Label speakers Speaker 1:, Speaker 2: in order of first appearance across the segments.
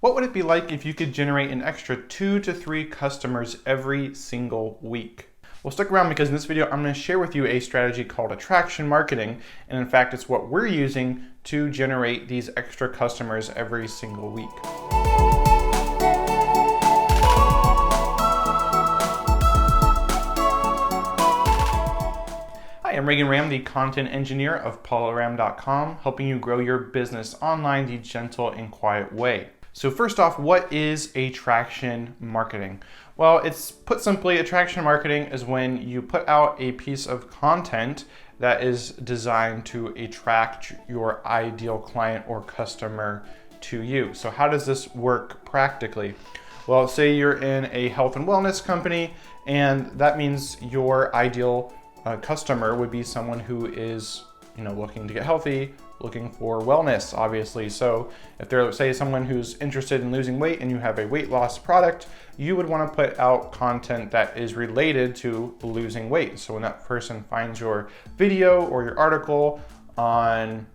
Speaker 1: What would it be like if you could generate an extra 2 to 3 customers every single week? Well, stick around because in this video, I'm going to share with you a strategy called attraction marketing. And in fact, it's what we're using to generate these extra customers every single week. I'm Paula Ramm, the content engineer of PaulaRamm.com, helping you grow your business online the gentle and quiet way. So first off, what is attraction marketing? Well, it's put simply, attraction marketing is when you put out a piece of content that is designed to attract your ideal client or customer to you. So how does this work practically? Well, say you're in a health and wellness company, and that means your ideal customer would be someone who is, looking to get healthy, looking for wellness, obviously. So if they're, say, someone who's interested in losing weight and you have a weight loss product, you would want to put out content that is related to losing weight. So when that person finds your video or your article on,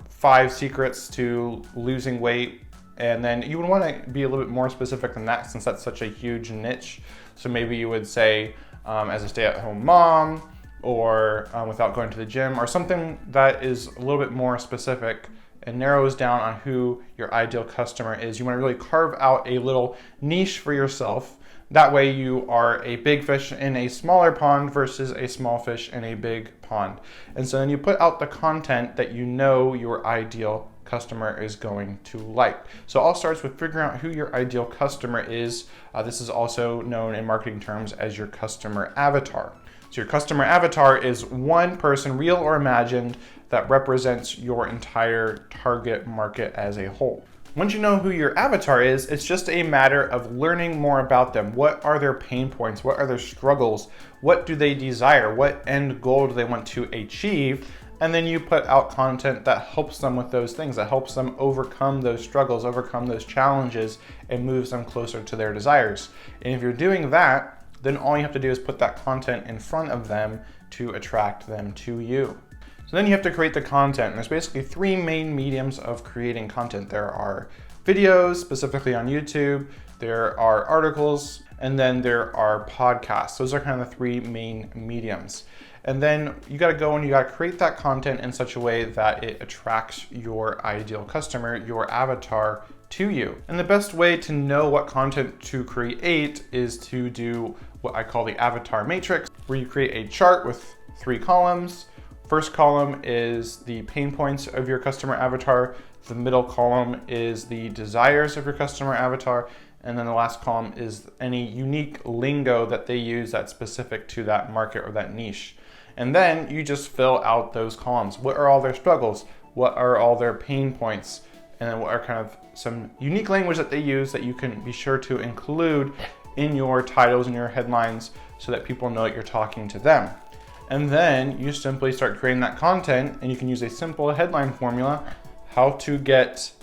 Speaker 1: 5 secrets to losing weight, and then you would want to be a little bit more specific than that since that's such a huge niche. So maybe you would say, as a stay-at-home mom, or without going to the gym, or something that is a little bit more specific and narrows down on who your ideal customer is. You want to really carve out a little niche for yourself. That way you are a big fish in a smaller pond versus a small fish in a big pond. And so then you put out the content that you know your ideal customer is going to like. So it all starts with figuring out who your ideal customer is. This is also known in marketing terms as your customer avatar. So your customer avatar is one person, real or imagined, that represents your entire target market as a whole. Once you know who your avatar is, it's just a matter of learning more about them. What are their pain points? What are their struggles? What do they desire? What end goal do they want to achieve? And then you put out content that helps them with those things, that helps them overcome those struggles, overcome those challenges, and moves them closer to their desires. And if you're doing that, then all you have to do is put that content in front of them to attract them to you. So then you have to create the content. And there's basically 3 main mediums of creating content. There are videos, specifically on YouTube, there are articles, and then there are podcasts. Those are kind of the 3 main mediums. And then you gotta go and you gotta create that content in such a way that it attracts your ideal customer, your avatar, to you. And the best way to know what content to create is to do what I call the avatar matrix, where you create a chart with 3 columns. First column is the pain points of your customer avatar. The middle column is the desires of your customer avatar. And then the last column is any unique lingo that they use that's specific to that market or that niche. And then you just fill out those columns. What are all their struggles? What are all their pain points? And then what are kind of some unique language that they use that you can be sure to include in your titles and your headlines so that people know that you're talking to them. And then you simply start creating that content, and you can use a simple headline formula, how to get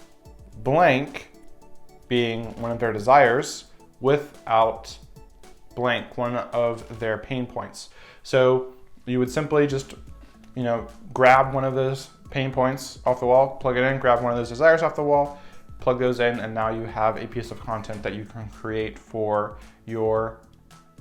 Speaker 1: blank being one of their desires without blank, one of their pain points. So you would simply just, grab one of those pain points off the wall, plug it in, grab one of those desires off the wall, plug those in, and now you have a piece of content that you can create for your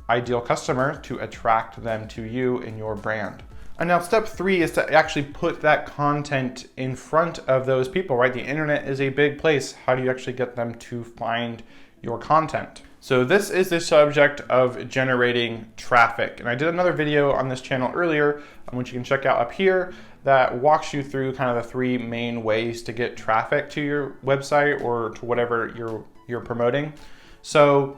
Speaker 1: ideal customer to attract them to you and your brand. And now step 3 is to actually put that content in front of those people, right? The internet is a big place. How do you actually get them to find your content? So this is the subject of generating traffic. And I did another video on this channel earlier, which you can check out up here, that walks you through kind of the 3 main ways to get traffic to your website or to whatever you're promoting. So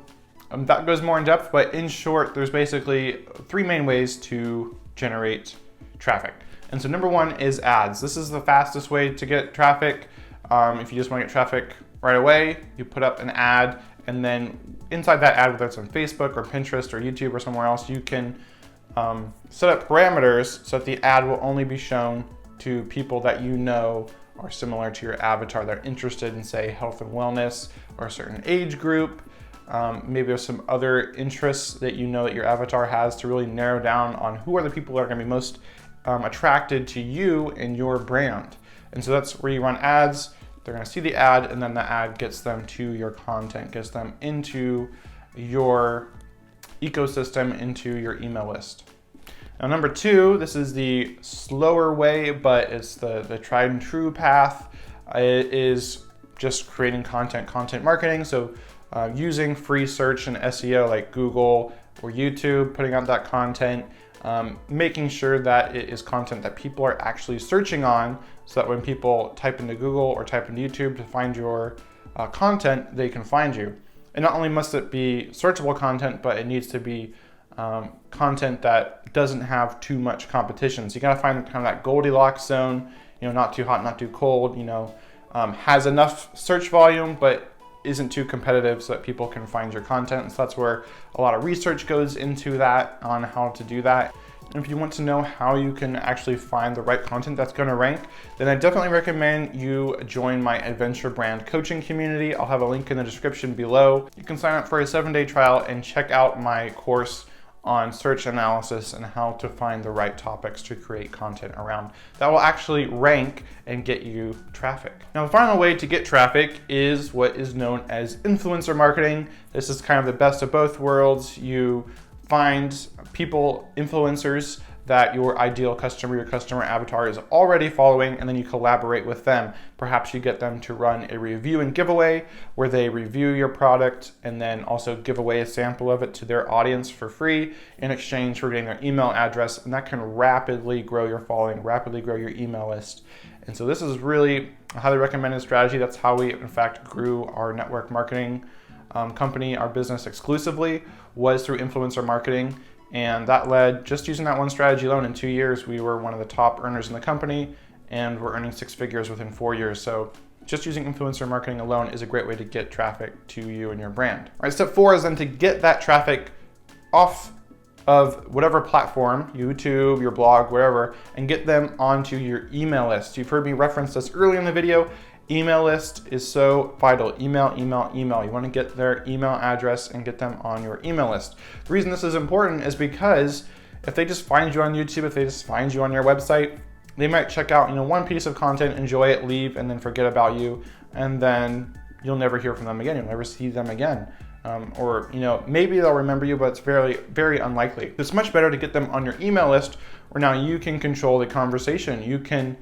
Speaker 1: that goes more in depth, but in short, there's basically 3 main ways to generate traffic. And so number 1 is ads. This is the fastest way to get traffic. If you just want to get traffic right away, you put up an ad, and then inside that ad, whether it's on Facebook or Pinterest or YouTube or somewhere else, you can set up parameters so that the ad will only be shown to people that you know are similar to your avatar. They're interested in, say, health and wellness or a certain age group. Maybe there's some other interests that you know that your avatar has to really narrow down on who are the people that are going to be most attracted to you and your brand. And so that's where you run ads. they're going to see the ad, and then the ad gets them to your content, gets them into your ecosystem, into your email list. Now, number 2, this is the slower way, but it's the tried and true path. It is just creating content marketing. So using free search and SEO like Google or YouTube, putting out that content, making sure that it is content that people are actually searching on, so that when people type into Google or type into YouTube to find your content, they can find you. And not only must it be searchable content, but it needs to be content that doesn't have too much competition. So you gotta find kind of that Goldilocks zone, not too hot, not too cold, has enough search volume, but isn't too competitive so that people can find your content. And so that's where a lot of research goes into that, on how to do that. And if you want to know how you can actually find the right content that's going to rank, then I definitely recommend you join my Adventure Brand Coaching community. I'll have a link in the description below. You can sign up for a 7-day trial and check out my course on search analysis and how to find the right topics to create content around that will actually rank and get you traffic. Now, the final way to get traffic is what is known as influencer marketing. This is kind of the best of both worlds. You find people, influencers, that your ideal customer, your customer avatar is already following, and then you collaborate with them. Perhaps you get them to run a review and giveaway where they review your product and then also give away a sample of it to their audience for free in exchange for getting their email address, and that can rapidly grow your following, rapidly grow your email list. And so this is really a highly recommended strategy. That's how we, in fact, grew our network marketing company. Our business exclusively was through influencer marketing. And that led, just using that one strategy alone, in 2 years, we were one of the top earners in the company, and we're earning 6 figures within 4 years. So just using influencer marketing alone is a great way to get traffic to you and your brand. All right, step 4 is then to get that traffic off of whatever platform, YouTube, your blog, wherever, and get them onto your email list. You've heard me reference this earlier in the video. Email list is so vital. Email. You want to get their email address and get them on your email list. The reason this is important is because if they just find you on YouTube, if they just find you on your website, they might check out, one piece of content, enjoy it, leave, and then forget about you, and then you'll never hear from them again. You'll never see them again. Or maybe they'll remember you, but it's very, very unlikely. It's much better to get them on your email list, where now you can control the conversation. You can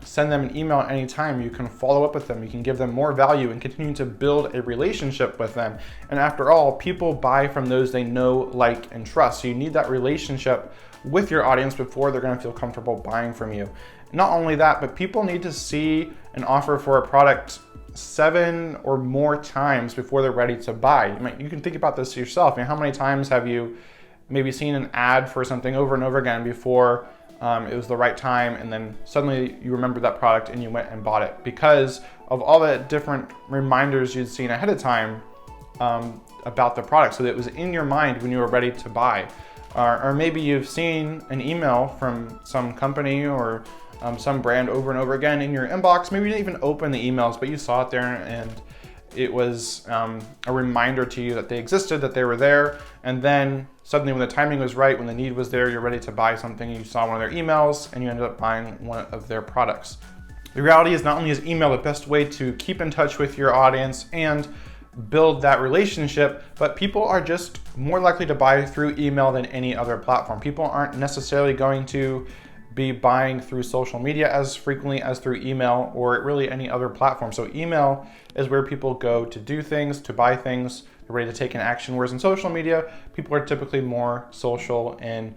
Speaker 1: send them an email at any time. You can follow up with them. You can give them more value and continue to build a relationship with them. And after all, people buy from those they know, like, and trust. So you need that relationship with your audience before they're going to feel comfortable buying from you. Not only that, but people need to see an offer for a product 7 or more times before they're ready to buy. You can think about this yourself. How many times have you maybe seen an ad for something over and over again before it was the right time, and then suddenly you remembered that product and you went and bought it because of all the different reminders you'd seen ahead of time about the product, so that it was in your mind when you were ready to buy. Or maybe you've seen an email from some company or some brand over and over again in your inbox. Maybe you didn't even open the emails, but you saw it there, and it was a reminder to you that they existed, that they were there. And then suddenly when the timing was right, when the need was there, you're ready to buy something, you saw one of their emails and you ended up buying one of their products. The reality is, not only is email the best way to keep in touch with your audience and build that relationship, but people are just more likely to buy through email than any other platform. People aren't necessarily going to be buying through social media as frequently as through email or really any other platform. So email is where people go to do things, to buy things, they're ready to take an action. Whereas in social media, people are typically more social and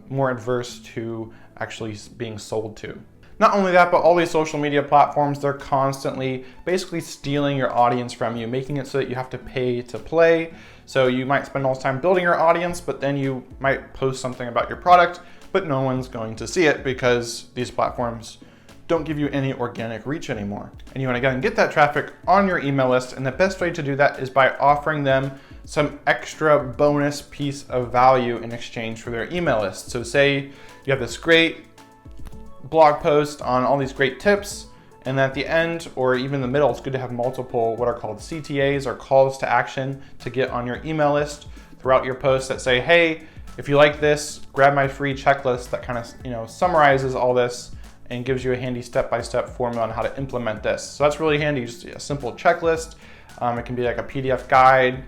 Speaker 1: more adverse to actually being sold to. Not only that, but all these social media platforms, they're constantly basically stealing your audience from you, making it so that you have to pay to play. So you might spend all this time building your audience, but then you might post something about your product, but no one's going to see it because these platforms don't give you any organic reach anymore. And you want to go and get that traffic on your email list, and the best way to do that is by offering them some extra bonus piece of value in exchange for their email list. So say you have this great blog post on all these great tips, and at the end or even the middle, it's good to have multiple what are called CTAs, or calls to action, to get on your email list throughout your post that say, hey, if you like this, grab my free checklist that kind of summarizes all this and gives you a handy step-by-step formula on how to implement this. So that's really handy, just a simple checklist. It can be like a PDF guide.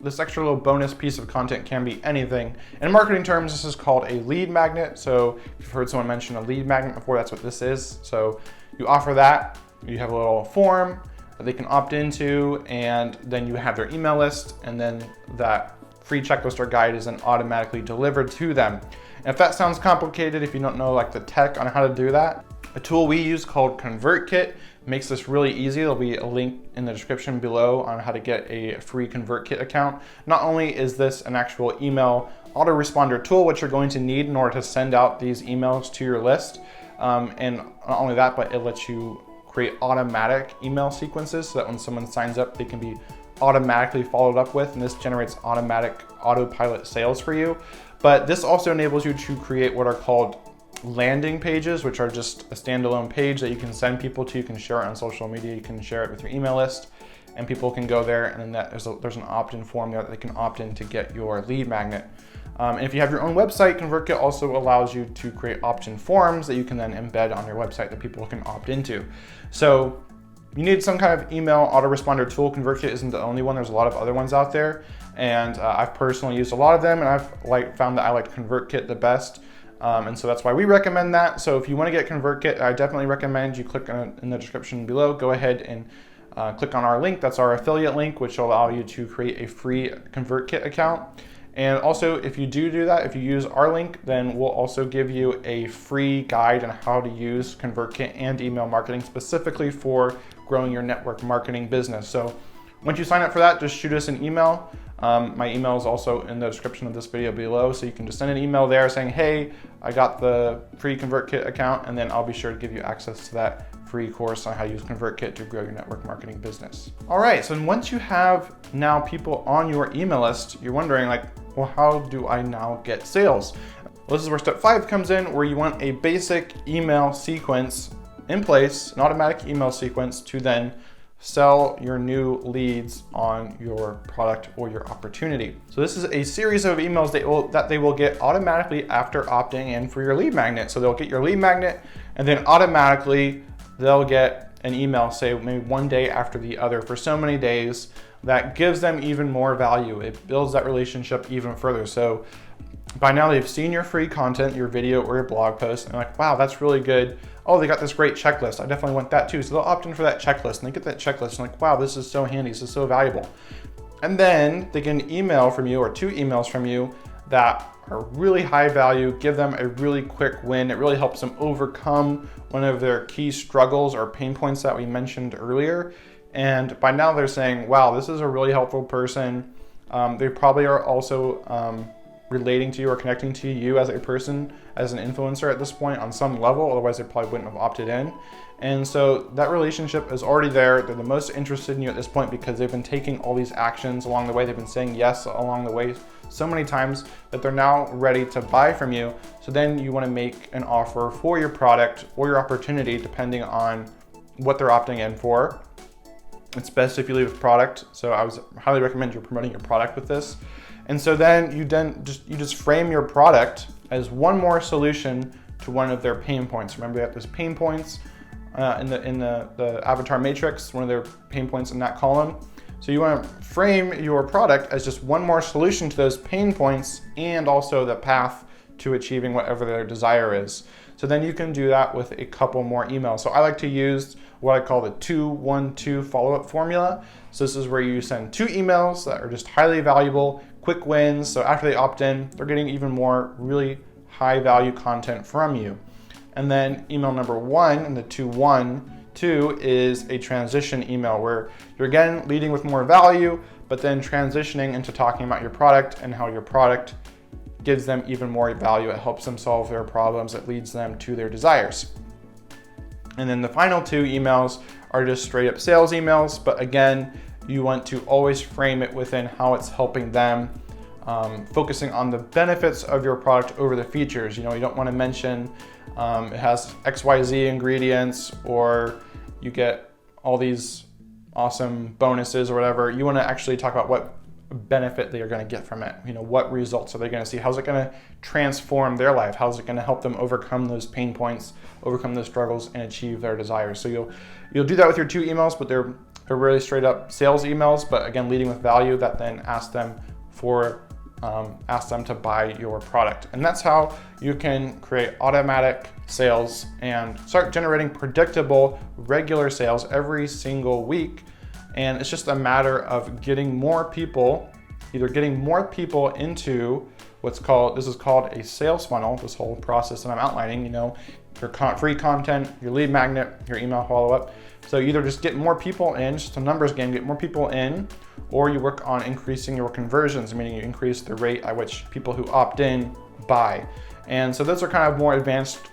Speaker 1: This extra little bonus piece of content can be anything. In marketing terms, this is called a lead magnet. So if you've heard someone mention a lead magnet before, that's what this is. So you offer that, you have a little form that they can opt into, and then you have their email list, and then that free checklist or guide is then automatically delivered to them. And if that sounds complicated, if you don't know like the tech on how to do that, a tool we use called ConvertKit makes this really easy. There'll be a link in the description below on how to get a free ConvertKit account. Not only is this an actual email autoresponder tool, which you're going to need in order to send out these emails to your list, and not only that, but it lets you create automatic email sequences so that when someone signs up, they can be automatically followed up with, and this generates automatic autopilot sales for you. But this also enables you to create what are called landing pages, which are just a standalone page that you can send people to. You can share it on social media, you can share it with your email list, and people can go there, and then there's an opt-in form there that they can opt in to get your lead magnet. And if you have your own website, ConvertKit also allows you to create opt-in forms that you can then embed on your website that people can opt into. So you need some kind of email autoresponder tool. ConvertKit isn't the only one. There's a lot of other ones out there, and I've personally used a lot of them, and I've found that I like ConvertKit the best. And so that's why we recommend that. So if you want to get ConvertKit, I definitely recommend you click on it in the description below. Go ahead and click on our link. That's our affiliate link, which will allow you to create a free ConvertKit account. And also, if you do that, if you use our link, then we'll also give you a free guide on how to use ConvertKit and email marketing specifically for growing your network marketing business. So once you sign up for that, just shoot us an email. My email is also in the description of this video below, so you can just send an email there saying, hey, I got the free ConvertKit account, and then I'll be sure to give you access to that free course on how to use ConvertKit to grow your network marketing business. All right, so once you have now people on your email list, you're wondering like, well, how do I now get sales? Well, this is where step 5 comes in, where you want a basic email sequence in place, an automatic email sequence to then sell your new leads on your product or your opportunity. So this is a series of emails that they will get automatically after opting in for your lead magnet. So they'll get your lead magnet, and then automatically they'll get an email, say maybe one day after the other for so many days, that gives them even more value. It builds that relationship even further. So by now they've seen your free content, your video or your blog post, and they're like, wow, that's really good. Oh, they got this great checklist. I definitely want that too. So they'll opt in for that checklist, and they get that checklist and like, wow, this is so handy, this is so valuable. And then they get an email from you or 2 emails from you that are really high value, give them a really quick win. It really helps them overcome one of their key struggles or pain points that we mentioned earlier. And by now they're saying, wow, this is a really helpful person. They probably are also relating to you or connecting to you as a person, as an influencer at this point on some level, otherwise they probably wouldn't have opted in. And so that relationship is already there. They're the most interested in you at this point because they've been taking all these actions along the way. They've been saying yes along the way so many times that they're now ready to buy from you. So then you want to make an offer for your product or your opportunity depending on what they're opting in for. It's best if you lead with product. So I would highly recommend you're promoting your product with this. And so then you just frame your product as one more solution to one of their pain points. Remember, they have those pain points in the avatar matrix, one of their pain points in that column. So you want to frame your product as just one more solution to those pain points and also the path to achieving whatever their desire is. So then you can do that with a couple more emails. So I like to use what I call the 2-1-2 follow-up formula. So this is where you send 2 emails that are just highly valuable, quick wins. So after they opt in, they're getting even more really high value content from you. And then email number 1 in the 2-1-2 is a transition email where you're again leading with more value, but then transitioning into talking about your product and how your product gives them even more value. It helps them solve their problems. It leads them to their desires. And then the final 2 emails are just straight up sales emails. But again, you want to always frame it within how it's helping them, focusing on the benefits of your product over the features. You don't want to mention it has XYZ ingredients or you get all these awesome bonuses or whatever. You want to actually talk about what benefit they are going to get from it. What results are they going to see? How's it going to transform their life? How's it going to help them overcome those pain points, overcome those struggles, and achieve their desires? So you'll do that with your 2 emails, but they're really straight up sales emails, but again, leading with value that then ask them to buy your product. And that's how you can create automatic sales and start generating predictable, regular sales every single week. And it's just a matter of getting more people, into this is called a sales funnel, this whole process that I'm outlining, your free content, your lead magnet, your email follow-up. So either just get more people in, just a numbers game, get more people in, or you work on increasing your conversions, meaning you increase the rate at which people who opt in buy. And so those are kind of more advanced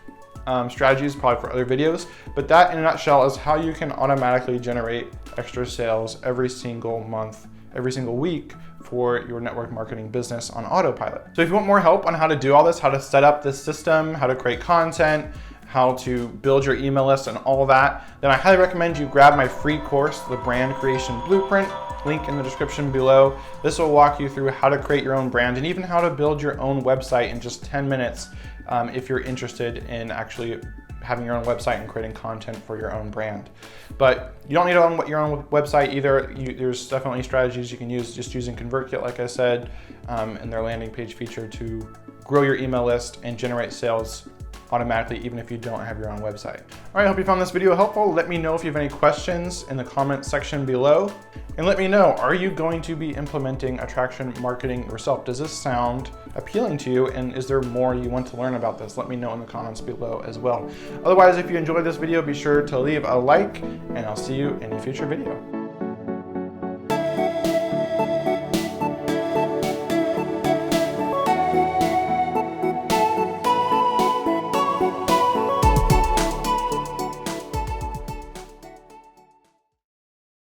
Speaker 1: strategies, probably for other videos, but that in a nutshell is how you can automatically generate extra sales every single month, every single week for your network marketing business on autopilot. So if you want more help on how to do all this, how to set up this system, how to create content, how to build your email list and all that, then I highly recommend you grab my free course, The Brand Creation Blueprint, link in the description below. This will walk you through how to create your own brand and even how to build your own website in just 10 minutes if you're interested in actually having your own website and creating content for your own brand. But you don't need your own website either. There's definitely strategies you can use just using ConvertKit, like I said, and their landing page feature to grow your email list and generate sales automatically, even if you don't have your own website. All right, I hope you found this video helpful. Let me know if you have any questions in the comment section below. And let me know, are you going to be implementing attraction marketing yourself? Does this sound appealing to you? And is there more you want to learn about this? Let me know in the comments below as well. Otherwise, if you enjoyed this video, be sure to leave a like, and I'll see you in a future video.